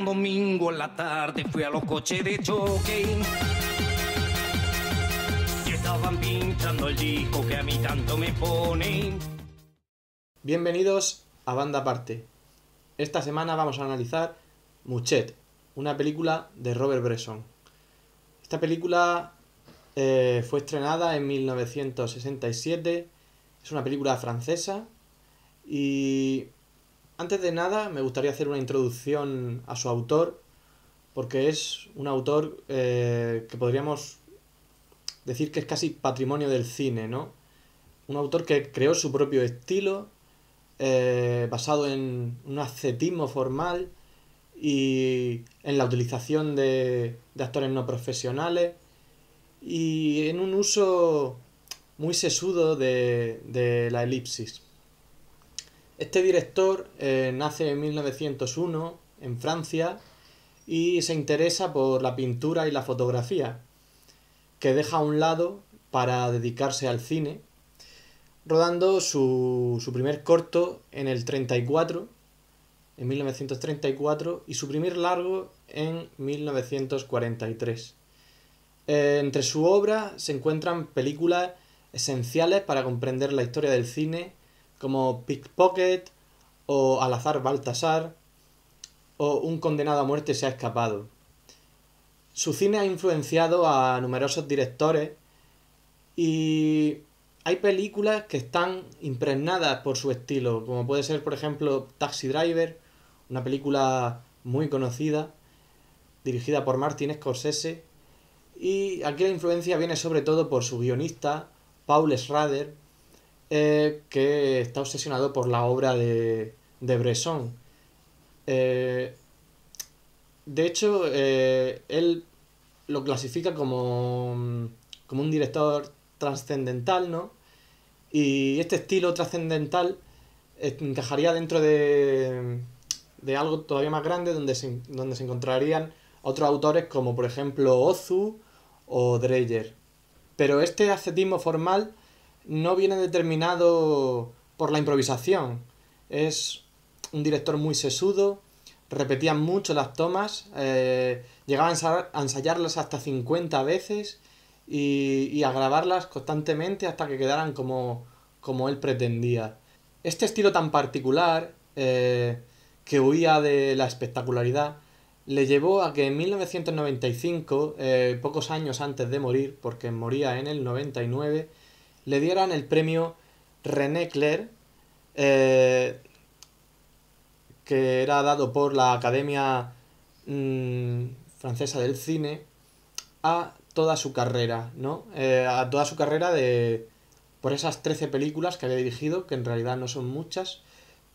un domingo en la tarde fui a los coches de choque y estaban pinchando el disco que a mí tanto me pone. Bienvenidos a Banda Aparte. Esta semana vamos a analizar Muchet, una película de Robert Bresson. Esta película fue estrenada en 1967, es una película francesa y antes de nada me gustaría hacer una introducción a su autor, porque es un autor que podríamos decir que es casi patrimonio del cine, ¿no? Un autor que creó su propio estilo, basado en un ascetismo formal y en la utilización de actores no profesionales y en un uso muy sesudo de la elipsis. Este director nace en 1901 en Francia y se interesa por la pintura y la fotografía, que deja a un lado para dedicarse al cine, rodando su primer corto en el 34, en 1934, y su primer largo en 1943. Entre su obra se encuentran películas esenciales para comprender la historia del cine, como Pickpocket o Al azar Baltasar o Un condenado a muerte se ha escapado. Su cine ha influenciado a numerosos directores y hay películas que están impregnadas por su estilo, como puede ser, por ejemplo, Taxi Driver, una película muy conocida, dirigida por Martin Scorsese, y aquí la influencia viene sobre todo por su guionista, Paul Schrader, que está obsesionado por la obra de Bresson. De hecho, él lo clasifica como un director trascendental, ¿no? Y este estilo trascendental encajaría dentro de algo todavía más grande donde se encontrarían otros autores como por ejemplo Ozu o Dreyer. Pero este ascetismo formal no viene determinado por la improvisación. Es un director muy sesudo, repetía mucho las tomas, llegaba a ensayarlas hasta 50 veces y a grabarlas constantemente hasta que quedaran como él pretendía. Este estilo tan particular, que huía de la espectacularidad, le llevó a que en 1995, pocos años antes de morir, porque moría en el 99, le dieran el premio René Clair, que era dado por la Academia Francesa del Cine a toda su carrera, ¿no? A toda su carrera por esas 13 películas que había dirigido, que en realidad no son muchas,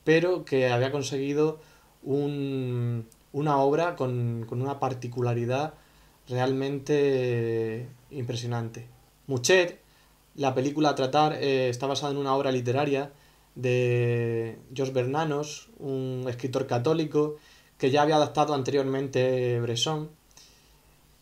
pero que había conseguido una obra con una particularidad realmente impresionante. Muchet, la película a tratar, está basada en una obra literaria de Georges Bernanos, un escritor católico que ya había adaptado anteriormente Bresson.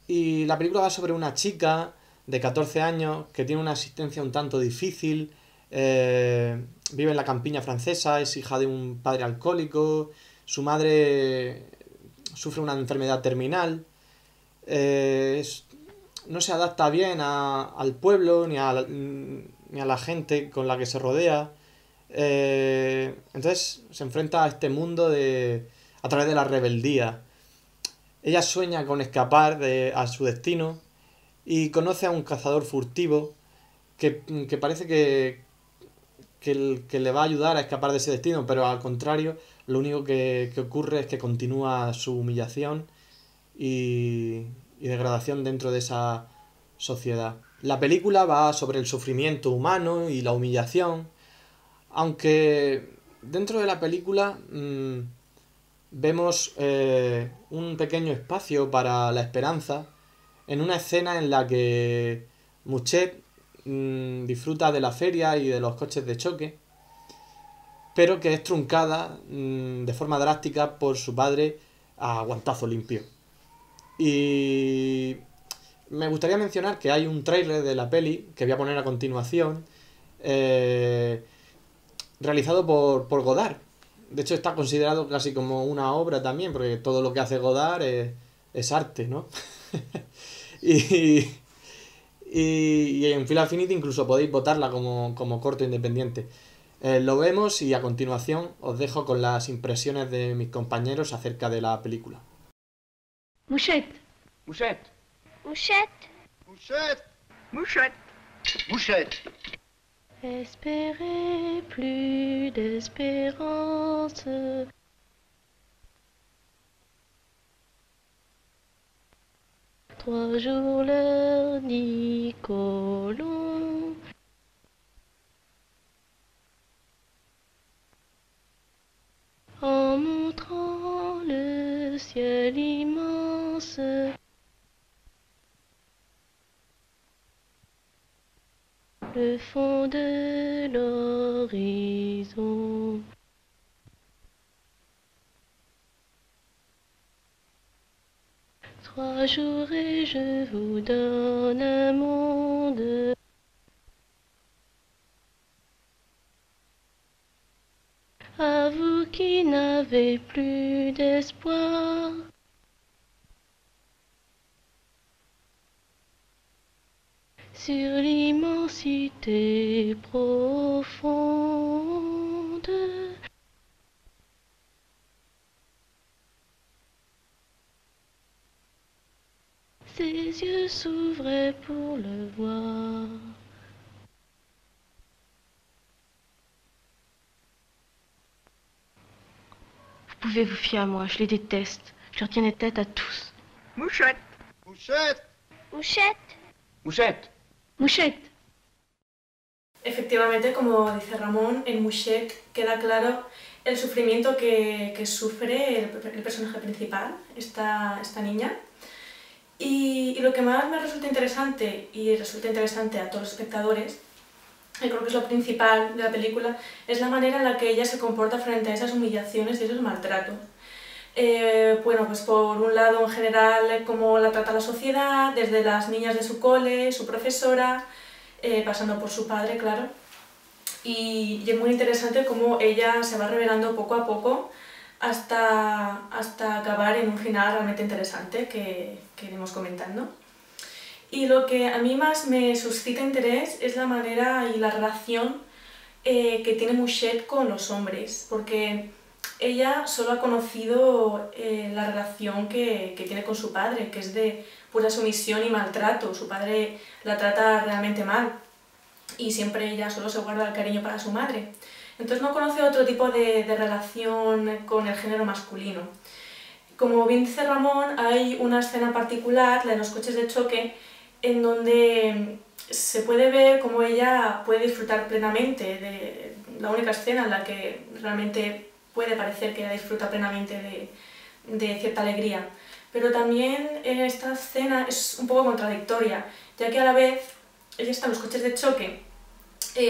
Y la película va sobre una chica de 14 años que tiene una existencia un tanto difícil, vive en la campiña francesa, es hija de un padre alcohólico, su madre sufre una enfermedad terminal, no se adapta bien al pueblo ni a la gente con la que se rodea, entonces se enfrenta a este mundo a través de la rebeldía. Ella sueña con escapar a su destino y conoce a un cazador furtivo que parece que le va a ayudar a escapar de ese destino, pero al contrario, lo único que ocurre es que continúa su humillación y degradación dentro de esa sociedad. La película va sobre el sufrimiento humano y la humillación, aunque dentro de la película vemos un pequeño espacio para la esperanza en una escena en la que Muchet disfruta de la feria y de los coches de choque, pero que es truncada de forma drástica por su padre a guantazo limpio. Y me gustaría mencionar que hay un tráiler de la peli que voy a poner a continuación, realizado por Godard, De hecho, está considerado casi como una obra también, porque todo lo que hace Godard es arte, ¿no? Y, y en Film Affinity incluso podéis votarla como corto independiente. Lo vemos y a continuación os dejo con las impresiones de mis compañeros acerca de la película. Mouchette. Mouchette. Mouchette. Mouchette. Mouchette. Mouchette. Espérez plus d'espérance. 3 jours l'heure dit colomb. En montrant le ciel immense. Le fond de l'horizon. Trois jours et je vous donne un monde. À vous qui n'avez plus d'espoir. Sur l'immensité profonde. Ses yeux s'ouvraient pour le voir. Vous pouvez vous fier à moi, je les déteste. Je leur tiens tête à tous. Mouchette. Mouchette. Mouchette. Mouchette. Mouchette. Efectivamente, como dice Ramón, en Mouchette queda claro el sufrimiento que sufre el personaje principal, esta niña. Y lo que más me resulta interesante, y resulta interesante a todos los espectadores, y creo que es lo principal de la película, es la manera en la que ella se comporta frente a esas humillaciones y esos maltratos. Bueno, pues por un lado, en general, cómo la trata la sociedad, desde las niñas de su cole, su profesora, pasando por su padre, claro. Y es muy interesante cómo ella se va revelando poco a poco hasta acabar en un final realmente interesante que iremos comentando. Y lo que a mí más me suscita interés es la manera y la relación que tiene Mouchette con los hombres, porque ella solo ha conocido la relación que tiene con su padre, que es de pura sumisión y maltrato. Su padre la trata realmente mal y siempre ella solo se guarda el cariño para su madre. Entonces no conoce otro tipo de relación con el género masculino. Como bien dice Ramón, hay una escena particular, la de los coches de choque, en donde se puede ver cómo ella puede disfrutar plenamente de la única escena en la que realmente puede parecer que ella disfruta plenamente de cierta alegría. Pero también esta escena es un poco contradictoria, ya que a la vez ella está en los coches de choque,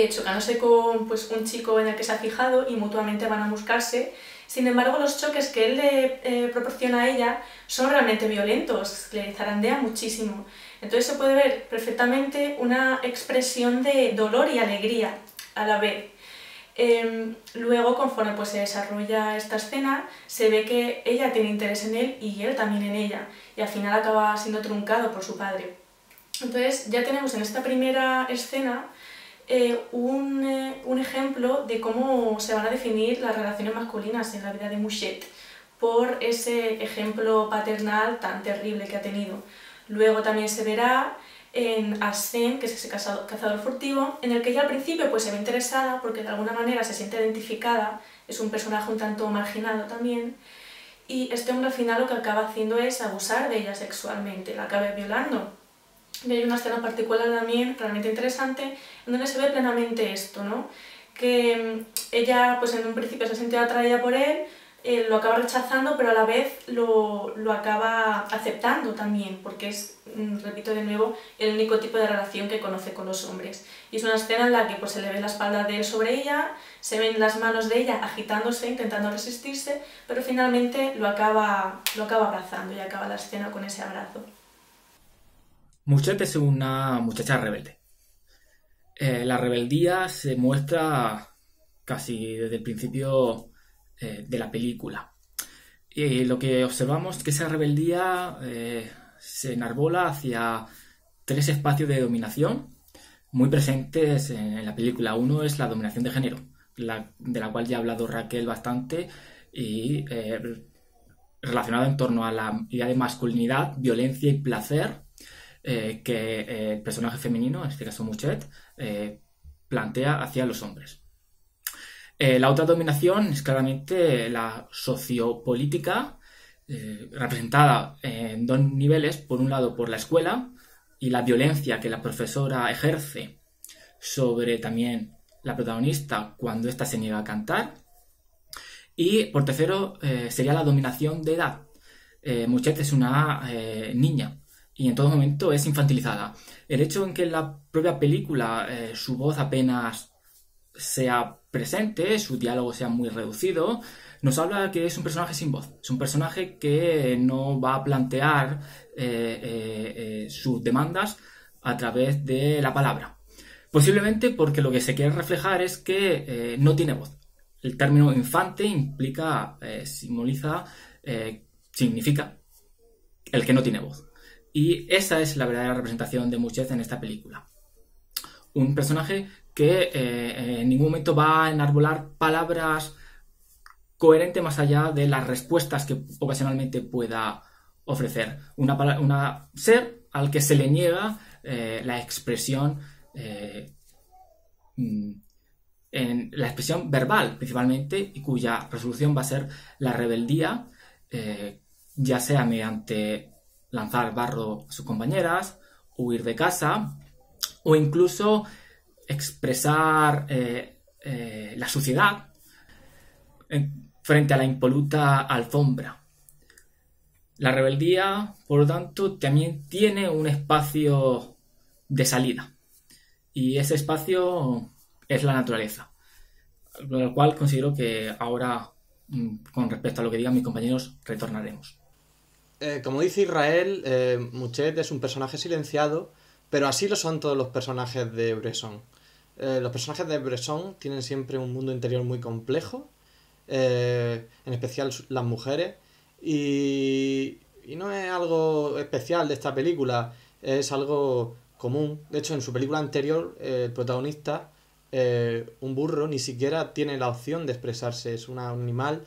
chocándose con pues, un chico en el que se ha fijado y mutuamente van a buscarse. Sin embargo, los choques que él le proporciona a ella son realmente violentos, le zarandean muchísimo. Entonces se puede ver perfectamente una expresión de dolor y alegría a la vez. Luego, conforme pues, se desarrolla esta escena, se ve que ella tiene interés en él y él también en ella, y al final acaba siendo truncado por su padre. Entonces ya tenemos en esta primera escena un ejemplo de cómo se van a definir las relaciones masculinas en la vida de Mouchette, por ese ejemplo paternal tan terrible que ha tenido. Luego también se verá en Arsène, que es ese cazador furtivo, en el que ella al principio pues, se ve interesada porque de alguna manera se siente identificada, es un personaje un tanto marginado también, y este hombre al final lo que acaba haciendo es abusar de ella sexualmente, la acaba violando. Y hay una escena particular también realmente interesante en donde se ve plenamente esto, ¿no? Que ella pues, en un principio se siente atraída por él, lo acaba rechazando, pero a la vez lo acaba aceptando también, porque es, repito de nuevo, el único tipo de relación que conoce con los hombres. Y es una escena en la que pues, se le ve la espalda de él sobre ella, se ven las manos de ella agitándose, intentando resistirse, pero finalmente lo acaba abrazando y acaba la escena con ese abrazo. Mouchette es una muchacha rebelde. La rebeldía se muestra casi desde el principio de la película. Y lo que observamos es que esa rebeldía se enarbola hacia 3 espacios de dominación muy presentes en la película. Uno es la dominación de género, de la cual ya ha hablado Raquel bastante, y relacionado en torno a la idea de masculinidad, violencia y placer que el personaje femenino, en este caso Muchet, plantea hacia los hombres. La otra dominación es claramente la sociopolítica, representada en 2 niveles. Por un lado, por la escuela y la violencia que la profesora ejerce sobre también la protagonista cuando ésta se niega a cantar. Y por tercero, sería la dominación de edad. Muchet es una niña y en todo momento es infantilizada. El hecho en que en la propia película su voz apenas sea presente, su diálogo sea muy reducido, nos habla que es un personaje sin voz. Es un personaje que no va a plantear sus demandas a través de la palabra. Posiblemente porque lo que se quiere reflejar es que no tiene voz. El término infante implica, significa el que no tiene voz. Y esa es la verdadera representación de Muchet en esta película. Un personaje que en ningún momento va a enarbolar palabras coherentes más allá de las respuestas que ocasionalmente pueda ofrecer. Una ser al que se le niega la expresión en la expresión verbal principalmente, y cuya resolución va a ser la rebeldía, ya sea mediante lanzar barro a sus compañeras, huir de casa, o incluso expresar la suciedad frente a la impoluta alfombra. La rebeldía, por lo tanto, también tiene un espacio de salida, y ese espacio es la naturaleza, lo cual considero que ahora, con respecto a lo que digan mis compañeros, retornaremos. Como dice Israel, Muchet es un personaje silenciado, pero así lo son todos los personajes de Bresson. Los personajes de Bresson tienen siempre un mundo interior muy complejo, en especial las mujeres, y no es algo especial de esta película, es algo común. De hecho, en su película anterior, el protagonista, un burro, ni siquiera tiene la opción de expresarse. Es un animal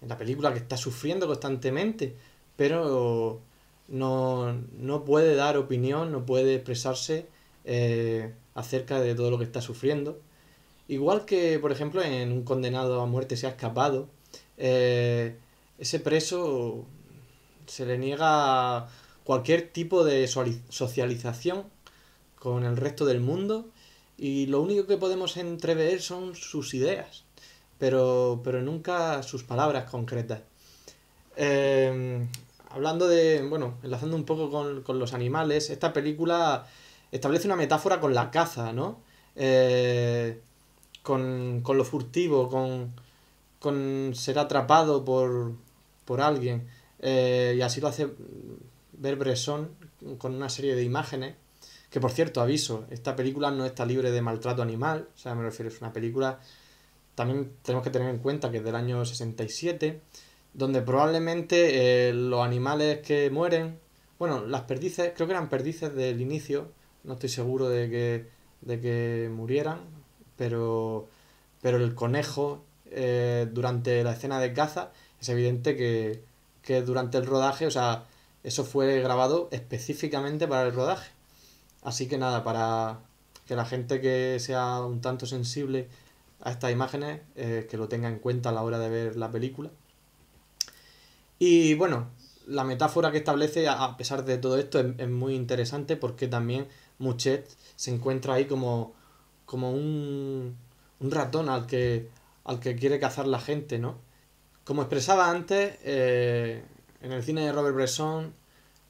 en la película que está sufriendo constantemente, pero no puede dar opinión, no puede expresarse acerca de todo lo que está sufriendo. Igual que, por ejemplo, en Un condenado a muerte se ha escapado, ese preso se le niega cualquier tipo de socialización con el resto del mundo, y lo único que podemos entrever son sus ideas, pero nunca sus palabras concretas. Hablando enlazando un poco con los animales, esta película establece una metáfora con la caza, ¿no? Con lo furtivo, con ser atrapado por alguien, y así lo hace ver Bresson con una serie de imágenes, que, por cierto, aviso, esta película no está libre de maltrato animal, o sea, me refiero, es una película, también tenemos que tener en cuenta que es del año 67, donde probablemente los animales que mueren, bueno, las perdices, creo que eran perdices del inicio, no estoy seguro de que murieran, pero el conejo, durante la escena de caza, es evidente que durante el rodaje, o sea, eso fue grabado específicamente para el rodaje. Así que nada, para que la gente que sea un tanto sensible a estas imágenes, que lo tenga en cuenta a la hora de ver la película. Y bueno, la metáfora que establece, a pesar de todo esto, es muy interesante, porque también Muchet se encuentra ahí como un ratón al que quiere cazar la gente, ¿no? Como expresaba antes, en el cine de Robert Bresson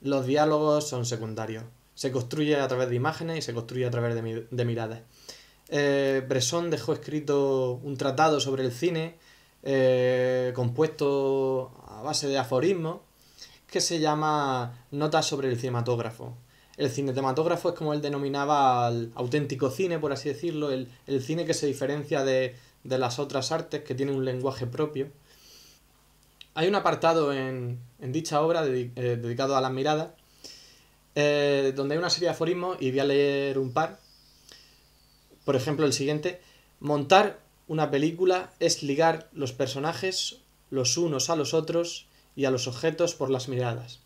los diálogos son secundarios. Se construye a través de imágenes y se construye a través de miradas. Bresson dejó escrito un tratado sobre el cine, compuesto a base de aforismos, que se llama Notas sobre el cinematógrafo. El cinematógrafo es como él denominaba al auténtico cine, por así decirlo, el cine que se diferencia de las otras artes, que tiene un lenguaje propio. Hay un apartado en dicha obra dedicado a las miradas, donde hay una serie de aforismos y voy a leer un par. Por ejemplo, el siguiente: montar una película es ligar los personajes los unos a los otros y a los objetos por las miradas.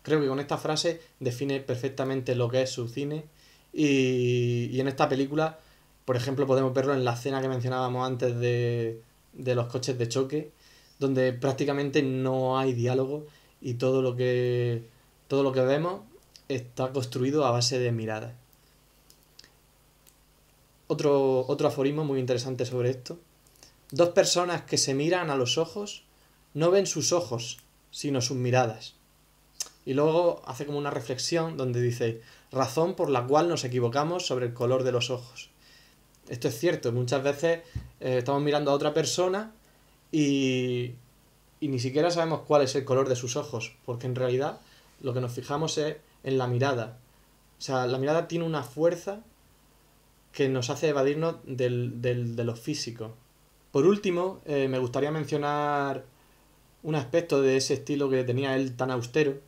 Creo que con esta frase define perfectamente lo que es su cine y en esta película, por ejemplo, podemos verlo en la escena que mencionábamos antes de los coches de choque, donde prácticamente no hay diálogo y todo lo que vemos está construido a base de miradas. Otro aforismo muy interesante sobre esto: dos personas que se miran a los ojos no ven sus ojos, sino sus miradas. Y luego hace como una reflexión donde dice: razón por la cual nos equivocamos sobre el color de los ojos. Esto es cierto, muchas veces estamos mirando a otra persona y ni siquiera sabemos cuál es el color de sus ojos, porque en realidad lo que nos fijamos es en la mirada. O sea, la mirada tiene una fuerza que nos hace evadirnos de lo físico. Por último, me gustaría mencionar un aspecto de ese estilo que tenía él tan austero,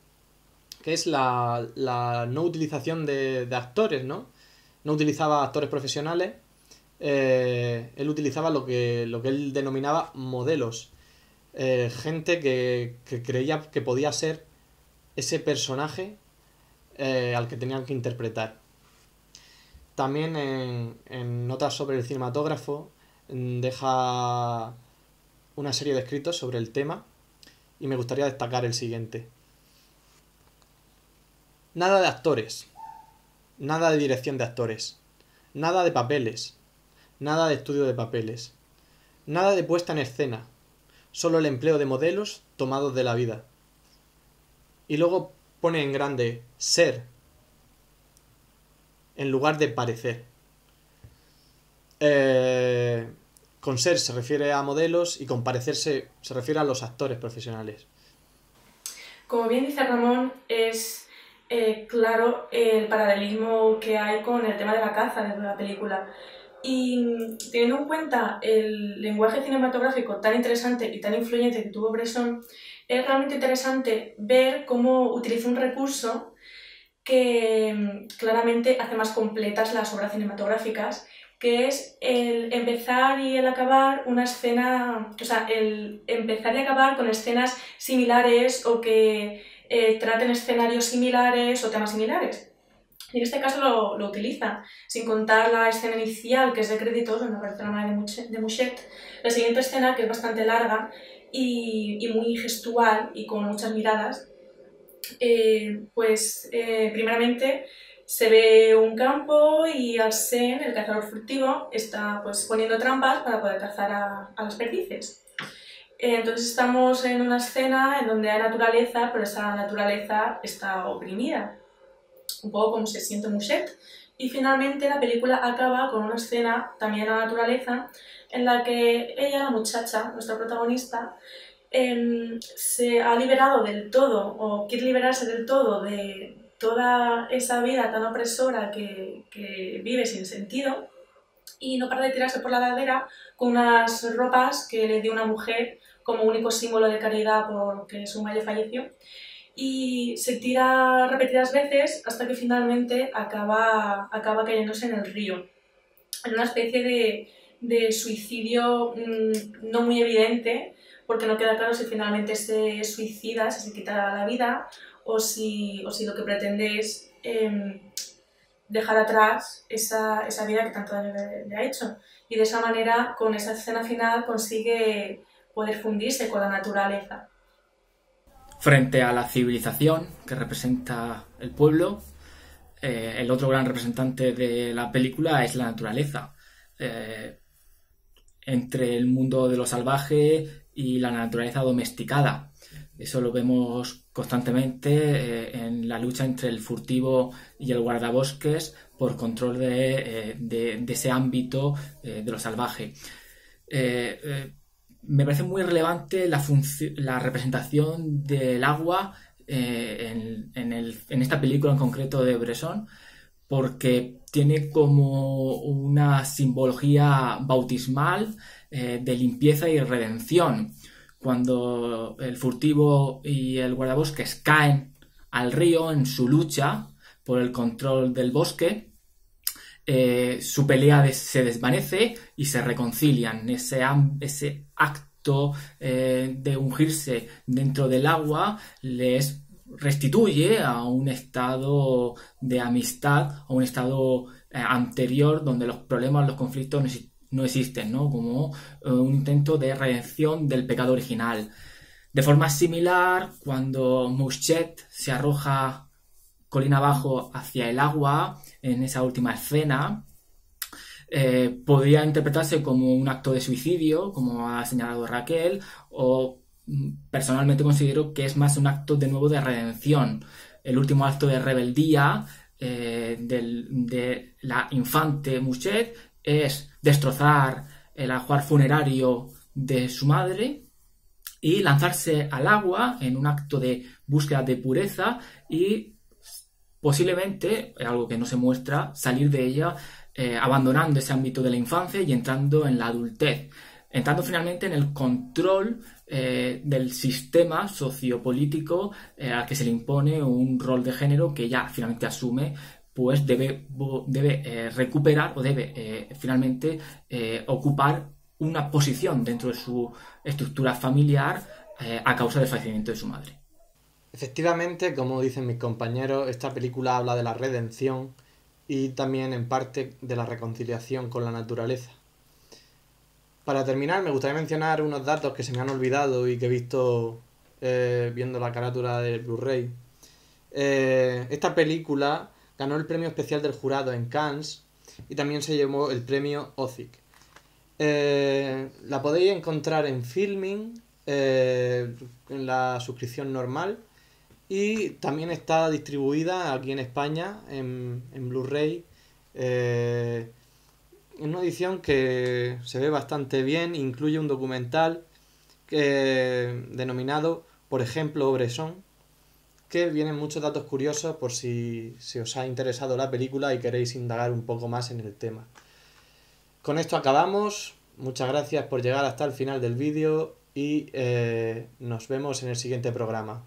que es la no utilización de actores, ¿no? No utilizaba actores profesionales, él utilizaba lo que él denominaba modelos, gente que creía que podía ser ese personaje al que tenían que interpretar. También en notas sobre el cinematógrafo deja una serie de escritos sobre el tema y me gustaría destacar el siguiente: nada de actores, nada de dirección de actores, nada de papeles, nada de estudio de papeles, nada de puesta en escena, solo el empleo de modelos tomados de la vida. Y luego pone en grande ser, en lugar de parecer. Con ser se refiere a modelos y con parecer se refiere a los actores profesionales. Como bien dice Ramón, es claro el paralelismo que hay con el tema de la caza dentro de la película. Y teniendo en cuenta el lenguaje cinematográfico tan interesante y tan influyente que tuvo Bresson, es realmente interesante ver cómo utiliza un recurso que claramente hace más completas las obras cinematográficas, que es el empezar y el acabar una escena, o sea, el empezar y acabar con escenas similares o que traten escenarios similares o temas similares. Y en este caso lo utiliza, sin contar la escena inicial, que es de créditos, donde aparece la madre de Mouchette. La siguiente escena, que es bastante larga y muy gestual y con muchas miradas, primeramente se ve un campo y Arsène, el cazador furtivo, está pues poniendo trampas para poder cazar a las perdices. Entonces estamos en una escena en donde hay naturaleza, pero esa naturaleza está oprimida, un poco como se siente Mouchette. Y finalmente la película acaba con una escena también en la naturaleza en la que ella, la muchacha, nuestra protagonista, se ha liberado del todo, o quiere liberarse del todo de toda esa vida tan opresora que vive sin sentido, y no para de tirarse por la ladera con unas ropas que le dio una mujer como único símbolo de caridad porque su marido falleció, y se tira repetidas veces hasta que finalmente acaba cayéndose en el río, en una especie de suicidio no muy evidente, porque no queda claro si finalmente se suicida, si se quita la vida, o si lo que pretende es dejar atrás esa vida que tanto daño le ha hecho. Y de esa manera, con esa escena final, consigue poder fundirse con la naturaleza. Frente a la civilización que representa el pueblo, el otro gran representante de la película es la naturaleza. Entre el mundo de lo salvaje y la naturaleza domesticada. Eso lo vemos constantemente en la lucha entre el furtivo y el guardabosques por control de ese ámbito de lo salvaje. Me parece muy relevante la representación del agua en esta película en concreto de Bresson, porque tiene como una simbología bautismal de limpieza y redención, cuando el furtivo y el guardabosques caen al río en su lucha por el control del bosque, su pelea se desvanece y se reconcilian. Ese acto de ungirse dentro del agua les restituye a un estado de amistad, a un estado anterior donde los problemas, los conflictos no existen, ¿no? Como un intento de redención del pecado original. De forma similar, cuando Mouchet se arroja colina abajo hacia el agua en esa última escena, podría interpretarse como un acto de suicidio, como ha señalado Raquel, o personalmente considero que es más un acto de nuevo de redención. El último acto de rebeldía de la infante Mouchet es destrozar el ajuar funerario de su madre y lanzarse al agua en un acto de búsqueda de pureza y posiblemente, algo que no se muestra, salir de ella abandonando ese ámbito de la infancia y entrando en la adultez, entrando finalmente en el control del sistema sociopolítico al que se le impone un rol de género que ya finalmente asume, pues debe recuperar o debe finalmente ocupar una posición dentro de su estructura familiar a causa del fallecimiento de su madre. Efectivamente, como dicen mis compañeros, esta película habla de la redención y también en parte de la reconciliación con la naturaleza. Para terminar, me gustaría mencionar unos datos que se me han olvidado y que he visto viendo la carátula del Blu-ray. Esta película ganó el premio especial del jurado en Cannes y también se llevó el premio Ozic. La podéis encontrar en Filmin, en la suscripción normal, y también está distribuida aquí en España en Blu-ray, en una edición que se ve bastante bien. Incluye un documental denominado Por ejemplo Bresson, que vienen muchos datos curiosos por si os ha interesado la película y queréis indagar un poco más en el tema. Con esto acabamos. Muchas gracias por llegar hasta el final del vídeo y nos vemos en el siguiente programa.